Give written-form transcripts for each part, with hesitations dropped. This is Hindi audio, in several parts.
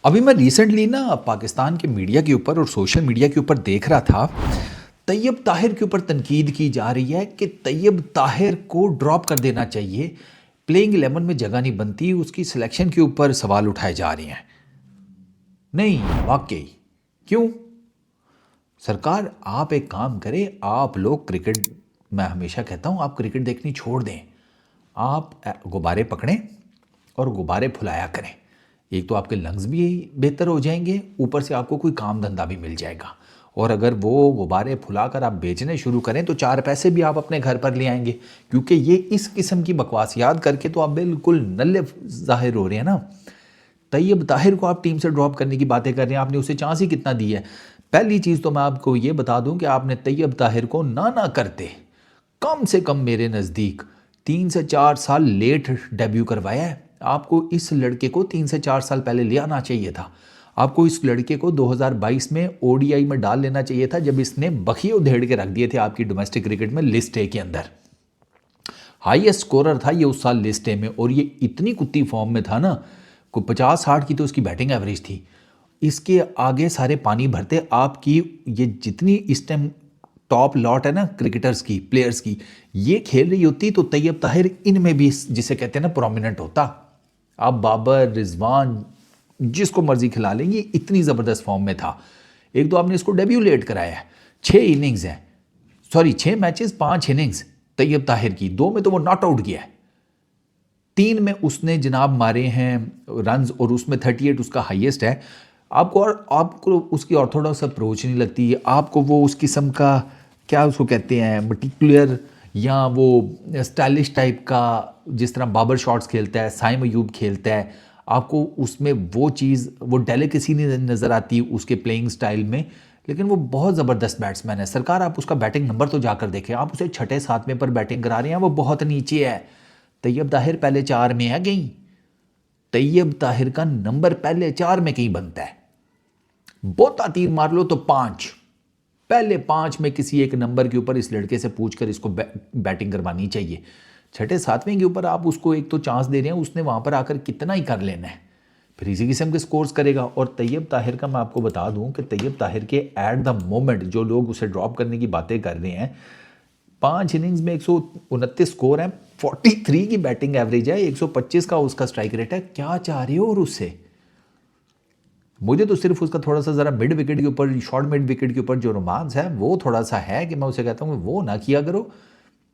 अभी मैं रिसेंटली ना पाकिस्तान के मीडिया के ऊपर और सोशल मीडिया के ऊपर देख रहा था। तैयब ताहिर के ऊपर तनकीद की जा रही है कि तैयब ताहिर को ड्रॉप कर देना चाहिए, प्लेइंग 11 में जगह नहीं बनती, उसकी सिलेक्शन के ऊपर सवाल उठाए जा रहे हैं। नहीं, वाकई क्यों? सरकार आप एक काम करें, आप लोग क्रिकेट, मैं हमेशा कहता हूँ आप क्रिकेट देखनी छोड़ दें। आप गुब्बारे पकड़ें और गुब्बारे फुलाया करें। एक तो आपके लंग्स भी बेहतर हो जाएंगे, ऊपर से आपको कोई काम धंधा भी मिल जाएगा। और अगर वो गुब्बारे फुलाकर आप बेचने शुरू करें तो 4 पैसे भी आप अपने घर पर ले आएंगे। क्योंकि ये इस किस्म की बकवासियात करके तो आप बिल्कुल नल्ले जाहिर हो रहे हैं ना। तैयब ताहिर को आप टीम से ड्रॉप करने की बातें कर रहे हैं, आपने उसे चांस ही कितना दी है। पहली चीज़ तो मैं आपको ये बता दूं कि आपने तैयब ताहिर को ना करते कम से कम मेरे नज़दीक 3 से 4 साल लेट डेब्यू करवाया है। आपको इस लड़के को 3 से 4 साल पहले ले आना चाहिए था। आपको इस लड़के को 2022 में ओडीआई में डाल लेना चाहिए था, जब इसने बखिए उधेड़ के रख दिए थे आपकी डोमेस्टिक क्रिकेट में लिस्ट ए के अंदर। हाईएस्ट स्कोरर था ये उस साल लिस्ट ए में, और ये इतनी कुत्ती फॉर्म में था ना, को 50-60 की तो उसकी बैटिंग एवरेज थी। इसके आगे सारे पानी भरते। आपकी ये जितनी इस टाइम टॉप लॉट है ना क्रिकेटर्स की, प्लेयर्स की, ये खेल रही होती तो तैयब ताहिर इनमें भी जिसे कहते हैं ना प्रोमिनेंट होता। आप बाबर, रिजवान, जिसको मर्जी खिला लेंगे, इतनी ज़बरदस्त फॉर्म में था। एक तो आपने इसको डेब्यू लेट कराया है। 6 इनिंग्स हैं, sorry 6 matches 5 innings Tayyab Tahir की, 2 में तो वो नॉट आउट गया है, 3 में उसने जनाब मारे हैं रन्स, और उसमें 38 उसका हाईएस्ट है। आपको उसकी ऑर्थोडॉक्स अप्रोच नहीं लगती, आपको वो उस किस्म का क्या उसको कहते हैं मटिकुलर, या वो स्टाइलिश टाइप का, जिस तरह बाबर शॉट्स खेलता है, साइम अयूब खेलता है, आपको उसमें वो चीज़, वो डेलिकेसी नहीं नज़र आती उसके प्लेइंग स्टाइल में। लेकिन वो बहुत ज़बरदस्त बैट्समैन है। सरकार आप उसका बैटिंग नंबर तो जाकर देखें, आप उसे 6-7वें पर बैटिंग करा रहे हैं, वो बहुत नीचे है। तैयब ताहिर पहले 4 में है कहीं, तैयब ताहिर का नंबर पहले 4 में कहीं बनता है। बोता तीर मार लो तो 5, पहले 5 में किसी एक नंबर के ऊपर इस लड़के से पूछकर इसको बैटिंग करवानी चाहिए। 6-7वें के ऊपर आप उसको एक तो चांस दे रहे हैं, उसने वहां पर आकर कितना ही कर लेना है, फिर इसी किस्म के स्कोर्स करेगा। और तैयब ताहिर का मैं आपको बता दूं कि तैयब ताहिर के एट द मोमेंट जो लोग उसे ड्रॉप करने की बातें कर रहे हैं, 5 इनिंग्स में 129 स्कोर है, 43 की बैटिंग एवरेज है, 125 का उसका स्ट्राइक रेट है। क्या चाह रहे हो? और उससे मुझे तो सिर्फ उसका थोड़ा सा ज़रा मिड विकेट के ऊपर, शॉर्ट मिड विकेट के ऊपर जो रोमांस है वो थोड़ा सा है, कि मैं उसे कहता हूँ वो ना किया करो।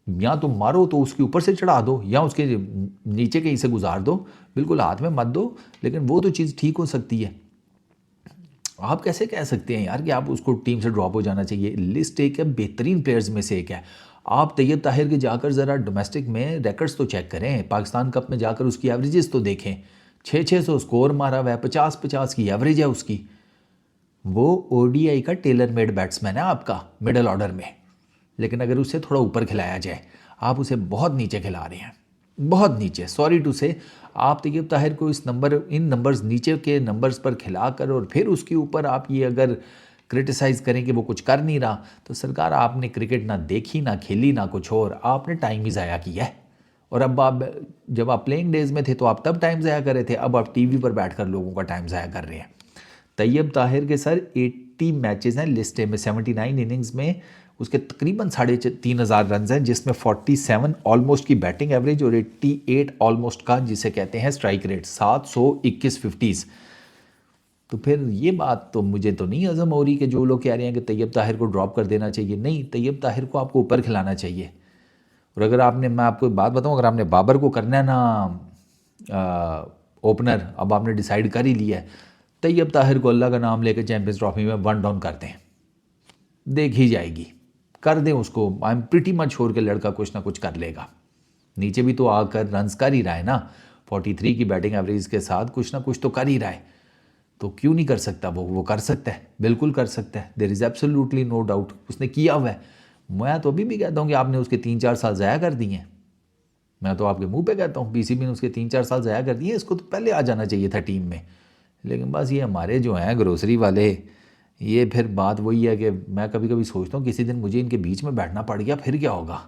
या तो मारो तो उसके ऊपर से चढ़ा दो, या उसके नीचे कहीं से गुजार दो, बिल्कुल हाथ में मत दो। लेकिन वो तो चीज़ ठीक हो सकती है। आप कैसे कह सकते हैं यार कि आप उसको टीम से ड्रॉप हो जाना चाहिए? लिस्ट एक है, बेहतरीन प्लेयर्स में से एक है। आप तैयब ताहिर के जाकर ज़रा डोमेस्टिक में रिकॉर्ड्स तो चेक करें, पाकिस्तान कप में जाकर उसकी एवरेजेस तो देखें। 600 स्कोर मारा हुआ है, 50-50 की एवरेज है उसकी। वो ओडीआई का टेलर मेड बैट्समैन है आपका मिडल ऑर्डर में। लेकिन अगर उसे थोड़ा ऊपर खिलाया जाए, आप उसे बहुत नीचे खिला रहे हैं, बहुत नीचे। सॉरी टू से, आप तैयब ताहिर को इन नंबर्स, नीचे के नंबर्स पर खिलाकर और फिर उसके ऊपर आप ये अगर क्रिटिसाइज़ करें कि वो कुछ कर नहीं रहा, तो सरकार आपने क्रिकेट ना देखी, ना खेली, ना कुछ और, आपने टाइम ही ज़ाया किया है। और अब आप, जब आप प्लेइंग डेज में थे तो आप तब टाइम ज़ाया कर रहे थे, अब आप टीवी पर बैठकर लोगों का टाइम ज़ाया कर रहे हैं। तैयब ताहिर के सर 80 मैचेस हैं लिस्ट ए में, 79 इनिंग्स में उसके तकरीबन 3,500 रन हैं, जिसमें 47 ऑलमोस्ट की बैटिंग एवरेज और 88 ऑलमोस्ट का जिसे कहते हैं स्ट्राइक रेट, 721 50s। तो फिर ये बात तो मुझे तो नहीं हजम हो रही कि जो लोग कह रहे हैं कि तैयब ताहिर को ड्रॉप कर देना चाहिए। नहीं, तैयब ताहिर को आपको ऊपर खिलाना चाहिए। और अगर आपने, मैं आपको एक बात बताऊं, अगर आपने बाबर को करना है ना ओपनर, अब आपने डिसाइड कर ही लिया है, तैयब ताहिर को अल्लाह का नाम लेकर चैंपियंस ट्रॉफी में 1 डाउन करते हैं, देख ही जाएगी, कर दें उसको। I am pretty much sure कि लड़का कुछ ना कुछ कर लेगा। नीचे भी तो आकर रन्स कर ही रहा है ना, 43 की बैटिंग एवरेज के साथ कुछ ना कुछ तो कर ही रहा है, तो क्यों नहीं कर सकता? वो कर सकता है, बिल्कुल कर सकता है। There is absolutely no doubt, उसने किया हुआ है। मैं तो अभी भी कहता हूँ कि आपने उसके 3-4 साल ज़ाया कर दिए हैं। मैं तो आपके मुंह पे कहता हूँ, पीसीबी ने उसके 3-4 साल ज़ाया कर दिए, इसको तो पहले आ जाना चाहिए था टीम में। लेकिन बस ये हमारे जो हैं ग्रोसरी वाले, ये फिर बात वही है कि मैं कभी कभी सोचता हूँ किसी दिन मुझे इनके बीच में बैठना पड़ गया, फिर क्या होगा?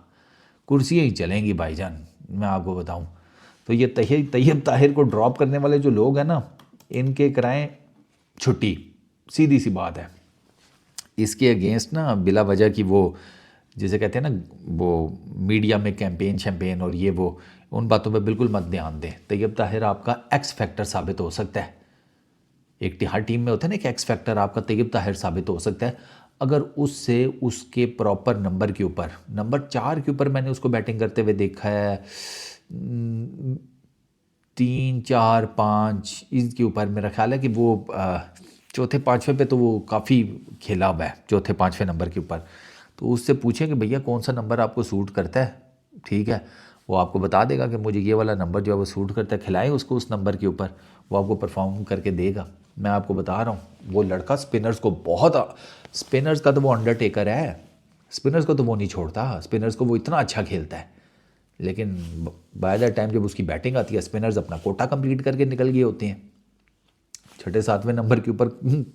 कुर्सियाँ ही चलेंगी भाईजान, मैं आपको बताऊँ। तो ये तैयब ताहिर को ड्रॉप करने वाले जो लोग हैं ना, इनके कराएं छुट्टी, सीधी सी बात है। इसके अगेंस्ट ना बिला वजह की वो जिसे कहते हैं ना वो मीडिया में कैंपेन शैम्पेन और ये वो, उन बातों पे बिल्कुल मत ध्यान दें। तैयब ताहिर आपका एक्स फैक्टर साबित हो सकता है। एक हर टीम में होता है ना कि एक्स फैक्टर आपका तैयब ताहिर साबित हो सकता है अगर उससे उसके प्रॉपर नंबर के ऊपर, नंबर 4 के ऊपर मैंने उसको बैटिंग करते हुए देखा है, 3 4 5 इसके ऊपर मेरा ख्याल है कि वो चौथे पाँचवें पे तो वो काफ़ी खेला हुआ है, चौथे पाँचवें नंबर के ऊपर। तो उससे पूछें कि भैया कौन सा नंबर आपको सूट करता है, ठीक है, वो आपको बता देगा कि मुझे ये वाला नंबर जो है वो सूट करता है, खिलाएं उसको उस नंबर के ऊपर, वो आपको परफॉर्म करके देगा। मैं आपको बता रहा हूँ वो लड़का स्पिनर्स को बहुत, स्पिनर्स का तो वो अंडरटेकर है, स्पिनर्स को तो वो नहीं छोड़ता, स्पिनर्स को वो इतना अच्छा खेलता है। लेकिन बाय द टाइम जब उसकी बैटिंग आती है स्पिनर्स अपना कोटा कंप्लीट करके निकल गए होते हैं। छठे सातवें नंबर के ऊपर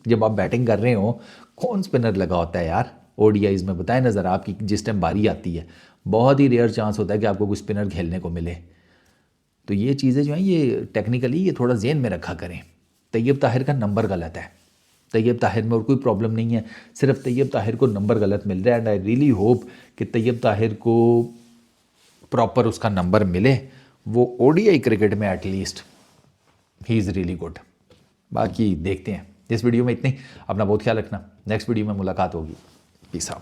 जब आप बैटिंग कर रहे हो कौन स्पिनर लगा होता है यार ओडीआईज में, बताएं ना ज़रा, आपकी जिस टाइम बारी आती है बहुत ही रेयर चांस होता है कि आपको कोई स्पिनर खेलने को मिले। तो ये चीज़ें जो हैं ये टेक्निकली ये थोड़ा जेहन में रखा करें। तैयब ताहिर का नंबर गलत है, तैयब ताहिर में और कोई प्रॉब्लम नहीं है, सिर्फ तैयब ताहिर को नंबर गलत मिल रहा है। एंड आई रियली होप कि तैयब ताहिर को प्रॉपर उसका नंबर मिले, वो ओडीआई क्रिकेट में at least he is really good. बाकी देखते हैं। इस वीडियो में इतनी, अपना बहुत ख्याल रखना, नेक्स्ट वीडियो में मुलाकात होगी। Peace out.